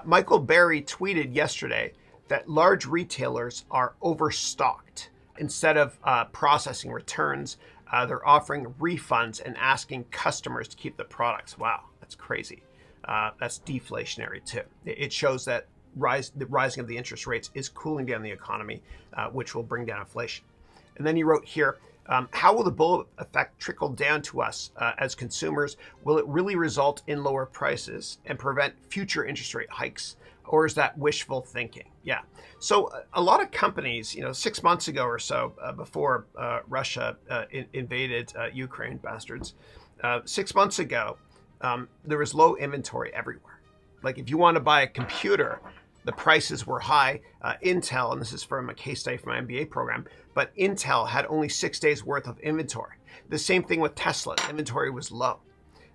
Michael Burry tweeted yesterday that large retailers are overstocked. Instead of processing returns, they're offering refunds and asking customers to keep the products. Wow, that's crazy. That's deflationary too. It shows that the rising of the interest rates is cooling down the economy, which will bring down inflation. And then he wrote here, how will the bull effect trickle down to us as consumers? Will it really result in lower prices and prevent future interest rate hikes? Or is that wishful thinking? Yeah. So a lot of companies, 6 months ago or so, before Russia invaded Ukraine, bastards, 6 months ago, there was low inventory everywhere. Like if you want to buy a computer, the prices were high. Intel, and this is from a case study from my MBA program, but Intel had only 6 days worth of inventory. The same thing with Tesla. Inventory was low.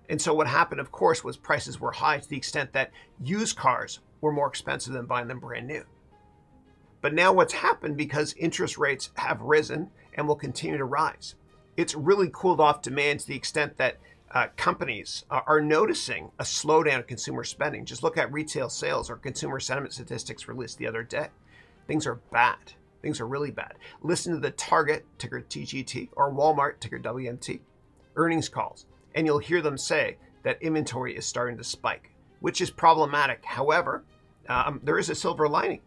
And so what happened, of course, was prices were high to the extent that used cars were more expensive than buying them brand new. But now what's happened, because interest rates have risen and will continue to rise, it's really cooled off demand to the extent that companies are noticing a slowdown in consumer spending. Just look at retail sales or consumer sentiment statistics released the other day. Things are bad. Things are really bad. Listen to the Target, ticker TGT, or Walmart, ticker WMT, earnings calls, and you'll hear them say that inventory is starting to spike, which is problematic. However, there is a silver lining,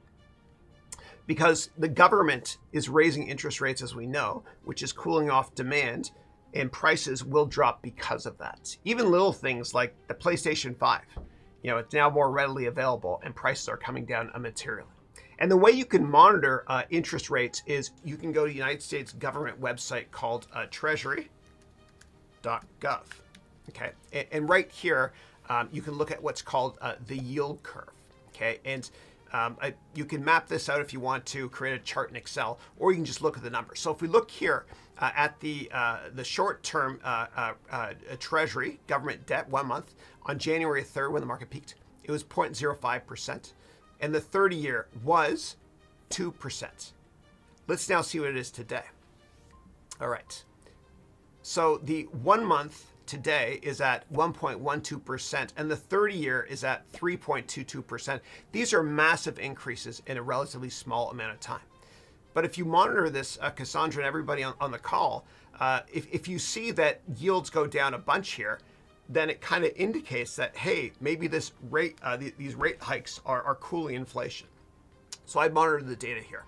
because the government is raising interest rates, as we know, which is cooling off demand, and prices will drop because of that. Even little things like the PlayStation 5, it's now more readily available and prices are coming down materially. And the way you can monitor interest rates is you can go to the United States government website called treasury.gov. Okay, and right here, you can look at what's called the yield curve. Okay, and you can map this out if you want to create a chart in Excel, or you can just look at the numbers. So if we look here at the short-term Treasury government debt 1 month on January 3rd, when the market peaked, it was 0.05%, and the 30-year was 2%. Let's now see what it is today. All right. So the 1 month today is at 1.12%, and the 30-year is at 3.22%. These are massive increases in a relatively small amount of time. But if you monitor this, Cassandra and everybody on the call, if you see that yields go down a bunch here, then it kind of indicates that, hey, maybe these rate hikes are cooling inflation. So I monitor the data here.